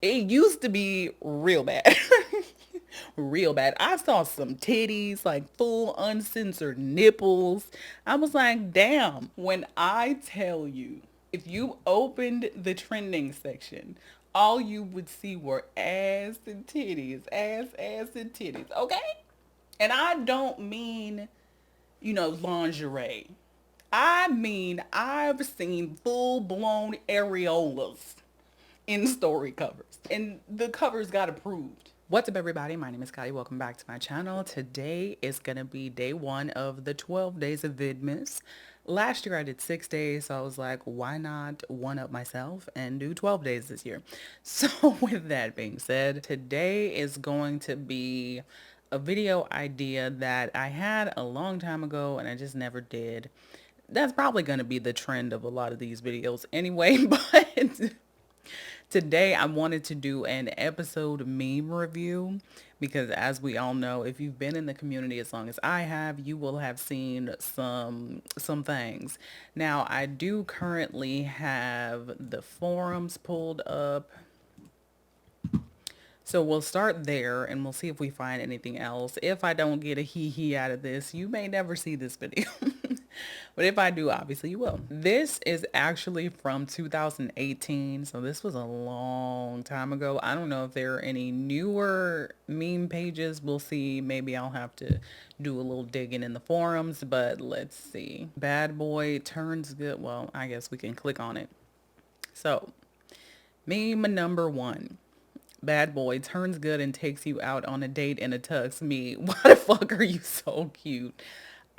It used to be real bad. Real bad. I saw some titties, like full uncensored nipples. I was like, damn. When I tell you, if you opened the trending section, all you would see were ass and titties, ass and titties, okay? And I don't mean, lingerie. I mean, I've seen full blown areolas in story covers, and the covers got approved. What's up, everybody? My name is Scotti. Welcome back to my channel. Today is going to be day one of the 12 days of Vidmas. Last year I did 6 days, so I was like, why not one up myself and do 12 days this year? So with that being said, today is going to be a video idea that I had a long time ago and I just never did. That's probably going to be the trend of a lot of these videos anyway, but today I wanted to do an episode meme review because, as we all know, if you've been in the community as long as I have, you will have seen some things. Now, I do currently have the forums pulled up. So we'll start there and we'll see if we find anything else. If I don't get a hee hee out of this, you may never see this video. But if I do, obviously you will. This is actually from 2018. So this was a long time ago. I don't know if there are any newer meme pages. We'll see. Maybe I'll have to do a little digging in the forums, but let's see. Bad boy turns good. Well, I guess we can click on it. So meme number one. Bad boy turns good and takes you out on a date in a tux. Me, why the fuck are you so cute?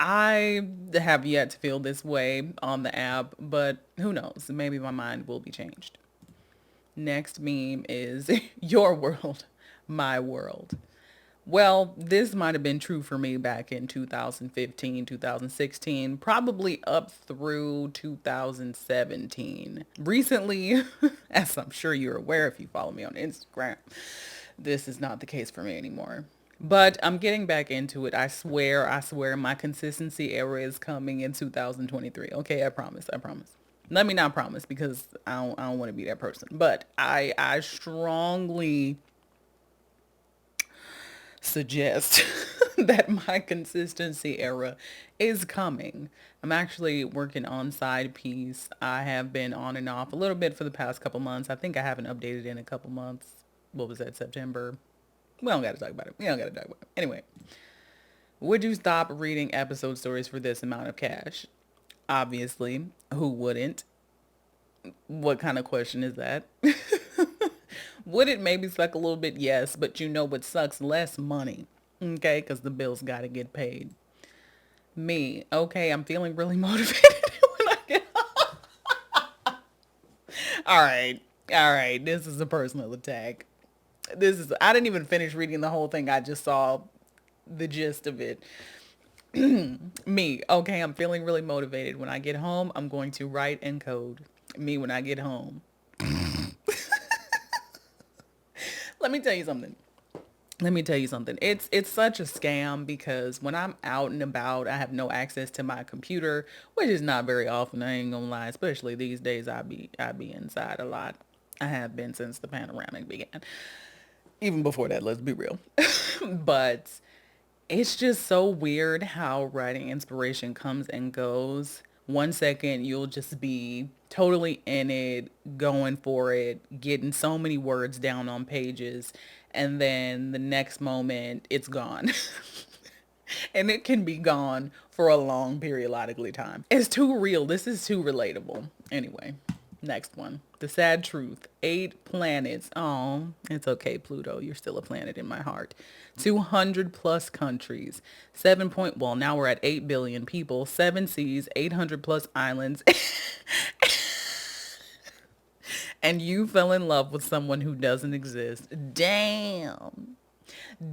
I have yet to feel this way on the app, but who knows? Maybe my mind will be changed. Next meme is your world, my world. Well, this might have been true for me back in 2015, 2016, probably up through 2017. Recently, as I'm sure you're aware if you follow me on Instagram, this is not the case for me anymore. But I'm getting back into it. I swear my consistency era is coming in 2023. Okay, I promise. I promise. Let me not promise because I don't want to be that person. But I strongly suggest that my consistency era is coming. I'm actually working on side piece. I have been on and off a little bit for the past couple months. I think I haven't updated in a couple months. What was that, September? We don't got to talk about it. We don't got to talk about it. Anyway, would you stop reading episode stories for this amount of cash? Obviously, who wouldn't? What kind of question is that? Would it maybe suck a little bit? Yes, but you know what sucks? Less money. Okay, because the bills got to get paid. Me, okay, I'm feeling really motivated when I get all right, all right, this is a personal attack. I didn't even finish reading the whole thing. I just saw the gist of it. Me, okay, I'm feeling really motivated. When I get home, I'm going to write and code. Me, when I get home. Let me tell you something. Let me tell you something. It's such a scam because when I'm out and about, I have no access to my computer, which is not very often. I ain't gonna lie, especially these days. I be inside a lot. I have been since the panoramic began. Even before that, let's be real. But it's just so weird how writing inspiration comes and goes. 1 second you'll just be totally in it, going for it, getting so many words down on pages, and then the next moment it's gone. And it can be gone for a long periodically time. It's too real. This is too relatable. Anyway, next one. The sad truth. 8 planets. Oh, it's okay, Pluto. You're still a planet in my heart. 200 plus countries. 7 point, well, now we're at 8 billion people. 7 seas, 800 plus islands. And you fell in love with someone who doesn't exist. Damn.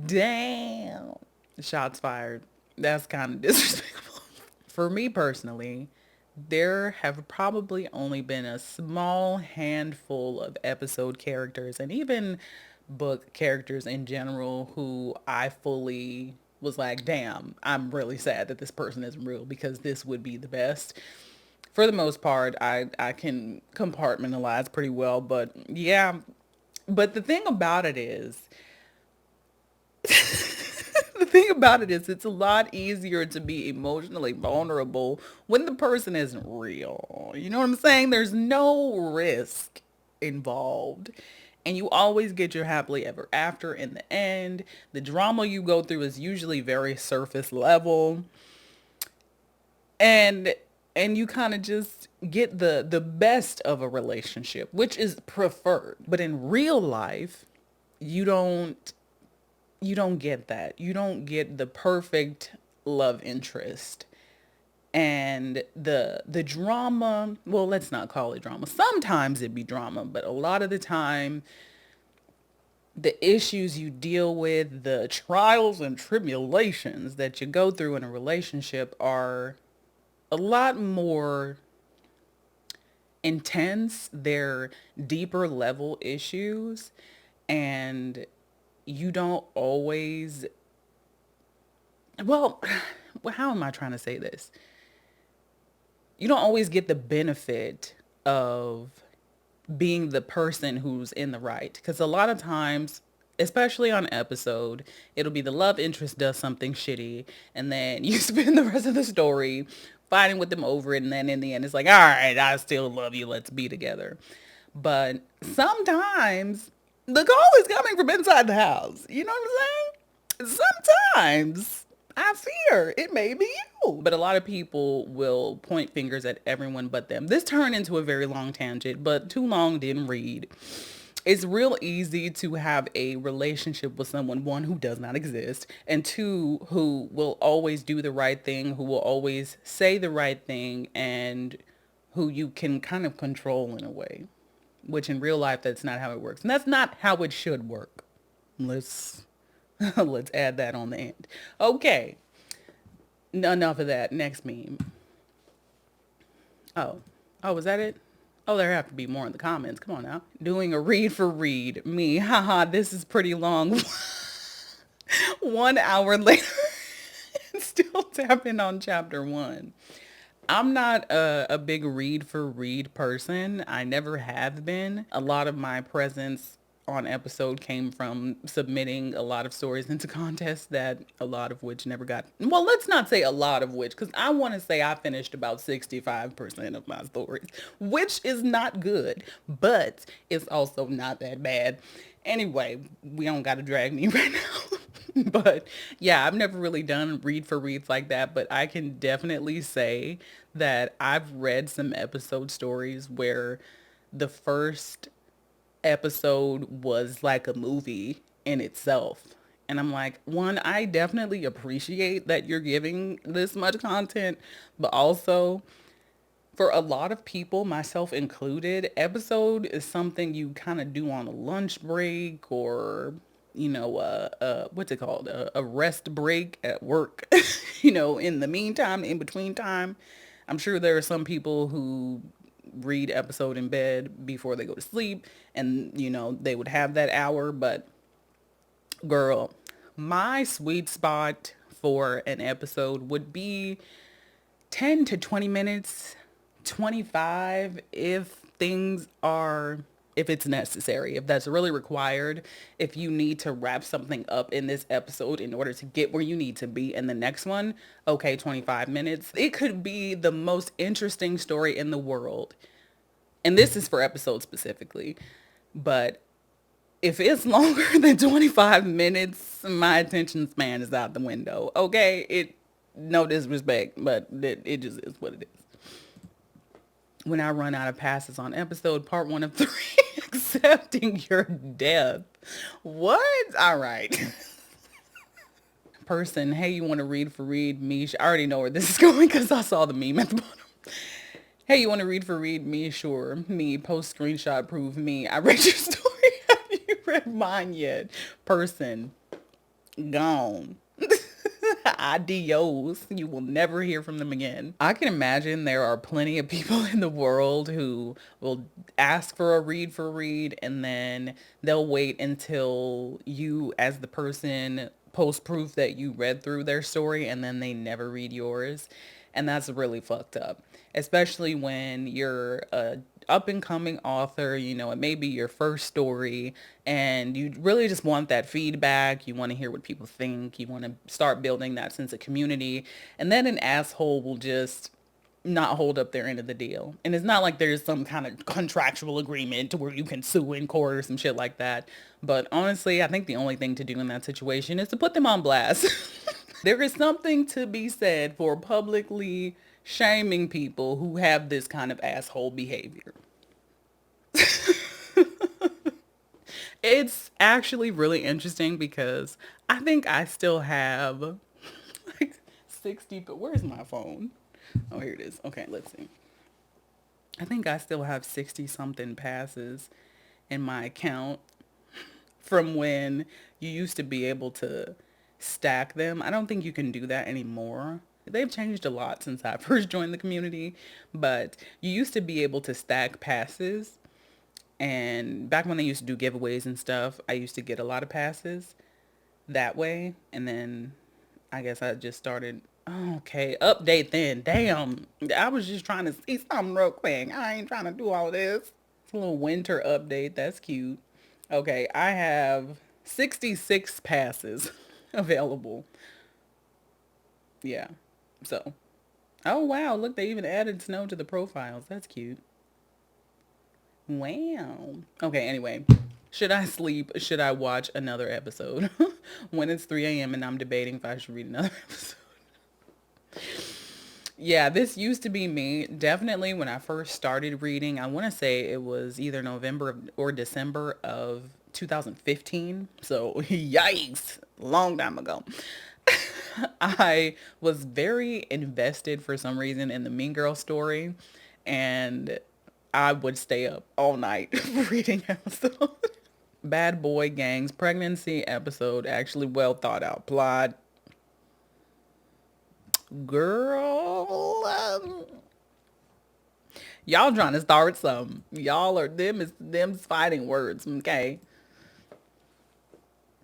Damn. Shots fired. That's kind of disrespectful. For me personally, there have probably only been a small handful of episode characters and even book characters in general who I fully was like, damn, I'm really sad that this person isn't real because this would be the best. For the most part, I can compartmentalize pretty well, but yeah, But the thing about it is, the thing about it is it's a lot easier to be emotionally vulnerable when the person isn't real. You know what I'm saying? There's no risk involved. And you always get your happily ever after in the end. The drama you go through is usually very surface level. And you kind of just get the best of a relationship, which is preferred. But in real life, you don't get that. You don't get the perfect love interest. And the drama, well, let's not call it drama. Sometimes it be drama, but a lot of the time the issues you deal with, the trials and tribulations that you go through in a relationship are a lot more intense. They're deeper level issues, and you don't always, well, how am I trying to say this? You don't always get the benefit of being the person who's in the right. Because a lot of times, especially on episode, it'll be the love interest does something shitty, and then you spend the rest of the story fighting with them over it, and then in the end it's like, all right, I still love you, let's be together. But sometimes the call is coming from inside the house. You know what I'm saying? Sometimes I fear it may be you. But a lot of people will point fingers at everyone but them. This turned into a very long tangent, but too long didn't read. It's real easy to have a relationship with someone, one, who does not exist, and two, who will always do the right thing, who will always say the right thing, and who you can kind of control in a way, which in real life, that's not how it works. And that's not how it should work. Let's let's add that on the end. Okay. Enough of that. Next meme. Oh. Oh, was that it? Oh, there have to be more in the comments. Come on now. Doing a read for read. Me. Haha, this is pretty long. 1 hour later. Still tapping on chapter 1. I'm not a big read for read person. I never have been. A lot of my presence on episode came from submitting a lot of stories into contests, that a lot of which never got, well, let's not say a lot of which, because I want to say I finished about 65% of my stories, which is not good, but it's also not that bad. Anyway, we don't got to drag me right now. But yeah, I've never really done read for reads like that, but I can definitely say that I've read some episode stories where the first episode was like a movie in itself. And I'm like, one, I definitely appreciate that you're giving this much content, but also for a lot of people, myself included, episode is something you kind of do on a lunch break, or, you know, what's it called? A rest break at work, you know, in the meantime, in between time. I'm sure there are some people who read episode in bed before they go to sleep, and, you know, they would have that hour. But girl, my sweet spot for an episode would be 10 to 20 minutes, 25 if things are, if it's necessary, if that's really required, if you need to wrap something up in this episode in order to get where you need to be in the next one, okay, 25 minutes. It could be the most interesting story in the world. And this is for episodes specifically. But if it's longer than 25 minutes, my attention span is out the window. Okay, no disrespect, but it just is what it is. When I run out of passes on episode part 1 of 3, accepting your death. What? All right. Person, hey, you want to read for read me? I already know where this is going because I saw the meme at the bottom. Hey, you want to read for read me? Sure. Me, post screenshot, prove me. I read your story. Have you read mine yet? Person, gone. Adios. You will never hear from them again. I can imagine there are plenty of people in the world who will ask for a read for read, and then they'll wait until you, as the person, post proof that you read through their story, and then they never read yours. And that's really fucked up, especially when you're up and coming author, it may be your first story, and you really just want that feedback. You want to hear what people think. You want to start building that sense of community. And then an asshole will just not hold up their end of the deal. And it's not like there's some kind of contractual agreement to where you can sue in court or some shit like that. But honestly, I think the only thing to do in that situation is to put them on blast. There is something to be said for publicly shaming people who have this kind of asshole behavior. It's actually really interesting because I think I still have like 60, but where's my phone? Oh, here it is. Okay, let's see. I think I still have 60 something passes in my account from when you used to be able to stack them. I don't think you can do that anymore. They've changed a lot since I first joined the community, but you used to be able to stack passes. And back when they used to do giveaways and stuff, I used to get a lot of passes that way. And then I guess I just started, oh, okay, update then. Damn, I was just trying to see something real quick. I ain't trying to do all this. It's a little winter update. That's cute. Okay, I have 66 passes available. Yeah. So, oh wow, look, they even added snow to the profiles. That's cute. Wow. Okay, anyway. Should I sleep? Should I watch another episode? When it's 3 a.m. and I'm debating if I should read another episode. Yeah, this used to be me. Definitely when I first started reading, I want to say it was either November or December of 2015. So, yikes, long time ago. I was very invested for some reason in the Mean Girl story, and I would stay up all night reading episodes. Bad Boy Gang's pregnancy episode, actually well thought out plot. Girl, y'all trying to start something. Y'all are them's fighting words, okay?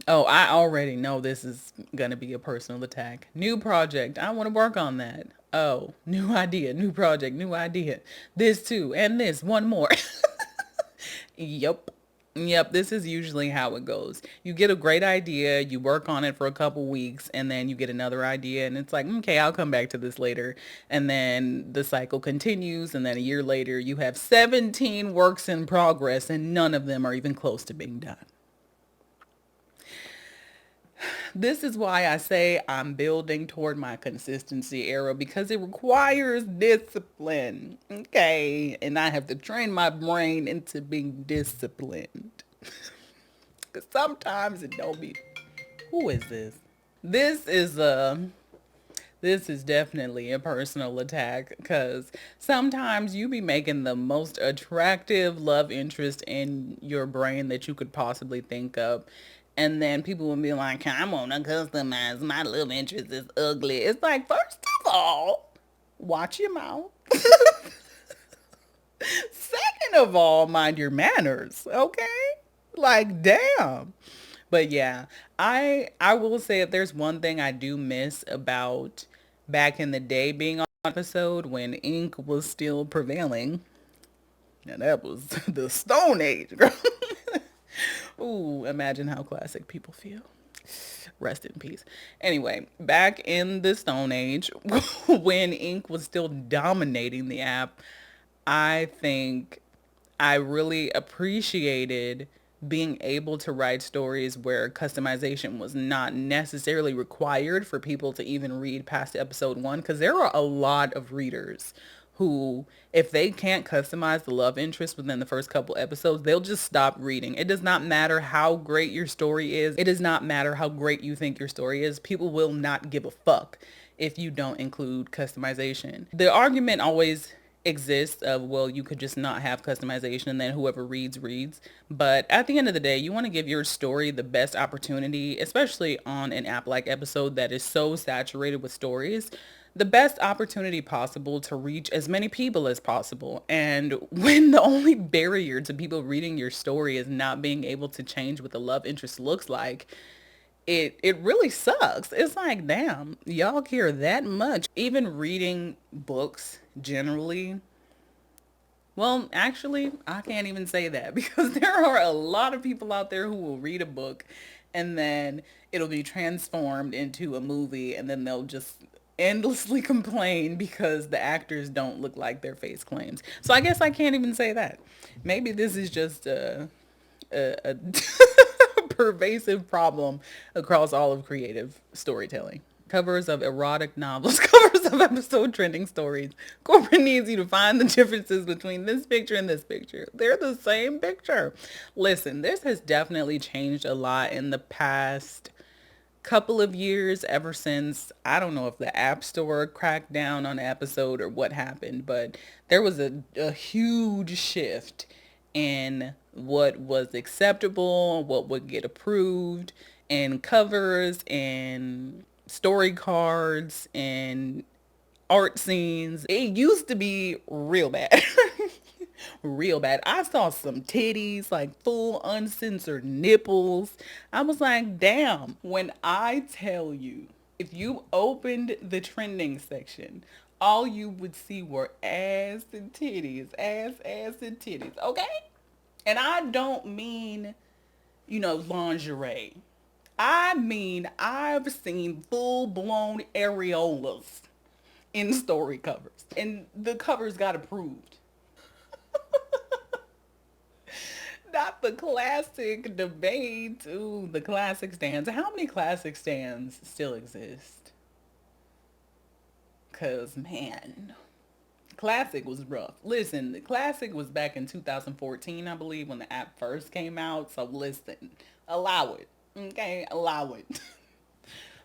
Oh, I already know this is gonna be a personal attack. New project. I want to work on that. Oh, new idea, new project, new idea. This too, and this, one more. Yep. Yep, this is usually how it goes. You get a great idea, you work on it for a couple weeks, and then you get another idea, and it's like, okay, I'll come back to this later. And then the cycle continues, and then a year later, you have 17 works in progress, and none of them are even close to being done. This is why I say I'm building toward my consistency era because it requires discipline. Okay. And I have to train my brain into being disciplined. Because sometimes it don't be. Who is this? This is this is definitely a personal attack because sometimes you be making the most attractive love interest in your brain that you could possibly think of. And then people will be like, I'm gonna customize my love interest is ugly. It's like, first of all, watch your mouth. Second of all, mind your manners, okay? Like, damn. But yeah, I will say if there's one thing I do miss about back in the day being on episode when ink was still prevailing. And that was the Stone Age, girl. Ooh, imagine how classic people feel. Rest in peace. Anyway, back in the Stone Age, when ink was still dominating the app, I think I really appreciated being able to write stories where customization was not necessarily required for people to even read past episode 1 because there are a lot of readers who, if they can't customize the love interest within the first couple episodes, they'll just stop reading. It does not matter how great your story is. It does not matter how great you think your story is. People will not give a fuck if you don't include customization. The argument always exists of, well, you could just not have customization and then whoever reads reads. But at the end of the day, you want to give your story the best opportunity, especially on an app like episode that is so saturated with stories, the best opportunity possible to reach as many people as possible. And when the only barrier to people reading your story is not being able to change what the love interest looks like, it really sucks. It's like, damn, y'all care that much. Even reading books generally, Well, actually, I can't even say that because there are a lot of people out there who will read a book and then it'll be transformed into a movie and then they'll just endlessly complain because the actors don't look like their face claims. So I guess I can't even say that. Maybe this is just a pervasive problem across all of creative storytelling. Covers of erotic novels, covers of episode trending stories. Corporate needs you to find the differences between this picture and this picture. They're the same picture. Listen, this has definitely changed a lot in the past couple of years, ever since, I don't know if the App Store cracked down on the episode or what happened, but there was a huge shift in what was acceptable, what would get approved, and covers and story cards and art scenes. It used to be real bad. Real bad. I saw some titties, like full uncensored nipples. I was like, damn. When I tell you, if you opened the trending section, all you would see were ass and titties, ass and titties, okay? And I don't mean, lingerie. I mean, I've seen full-blown areolas in story covers. And the covers got approved. Not the classic debate. Ooh, the classic stands. How many classic stands still exist? Because, man, classic was rough. Listen, the classic was back in 2014, I believe, when the app first came out. So listen, allow it. Okay, allow it.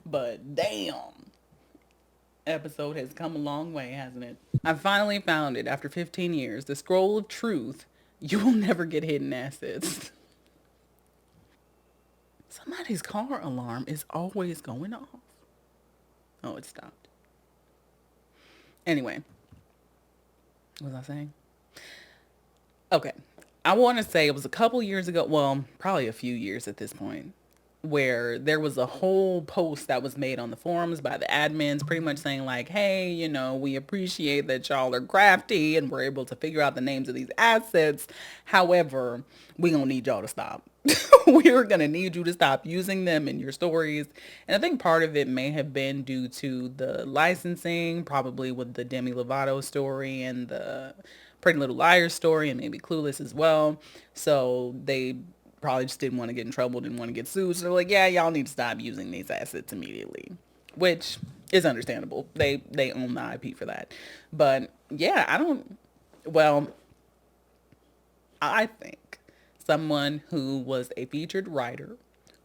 But damn, episode has come a long way, hasn't it? I finally found it after 15 years. The scroll of truth. You will never get hidden assets. Somebody's car alarm is always going off. Oh, it stopped. Anyway, what was I saying? Okay. I want to say it was a couple years ago. Well, probably a few years at this point, where there was a whole post that was made on the forums by the admins pretty much saying like, hey, we appreciate that y'all are crafty and we're able to figure out the names of these assets. However, we gonna need y'all to stop. We're gonna need you to stop using them in your stories. And I think part of it may have been due to the licensing, probably with the Demi Lovato story and the Pretty Little Liars story and maybe Clueless as well. So they probably just didn't want to get in trouble, didn't want to get sued. So they're like, yeah, y'all need to stop using these assets immediately, which is understandable. They own the IP for that. But yeah, I think someone who was a featured writer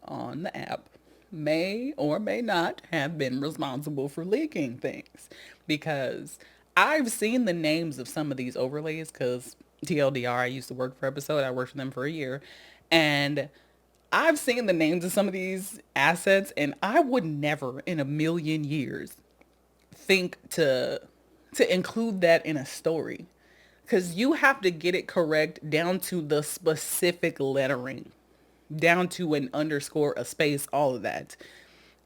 on the app may or may not have been responsible for leaking things, because I've seen the names of some of these overlays because TLDR, I used to work for Episode. I worked for them for a year. And I've seen the names of some of these assets, and I would never in a million years think to include that in a story, because you have to get it correct down to the specific lettering, down to an underscore, a space, all of that.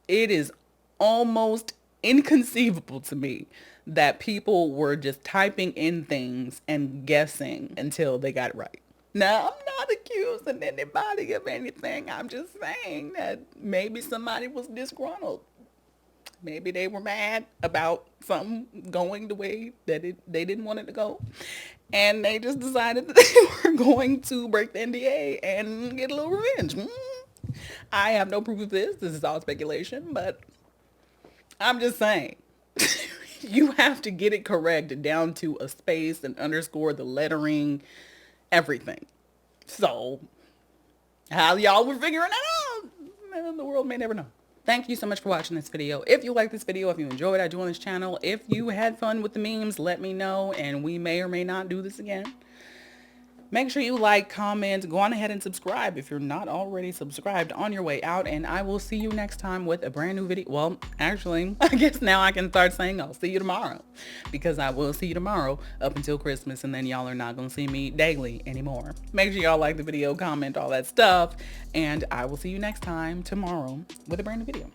It is almost inconceivable to me that people were just typing in things and guessing until they got it right. Now, I'm not accusing anybody of anything. I'm just saying that maybe somebody was disgruntled. Maybe they were mad about something going the way that they didn't want it to go. And they just decided that they were going to break the NDA and get a little revenge. I have no proof of this. This is all speculation, but I'm just saying. You have to get it correct down to a space, an underscore, the lettering, everything. So, how y'all were figuring it out, the world may never know. Thank you so much for watching this video. If you like this video, if you enjoyed it, I do on this channel. If you had fun with the memes, let me know, and we may or may not do this again. Make sure you like, comment, go on ahead and subscribe if you're not already subscribed on your way out, and I will see you next time with a brand new video. Well, actually, I guess now I can start saying I'll see you tomorrow, because I will see you tomorrow up until Christmas, and then y'all are not going to see me daily anymore. Make sure y'all like the video, comment, all that stuff, and I will see you next time tomorrow with a brand new video.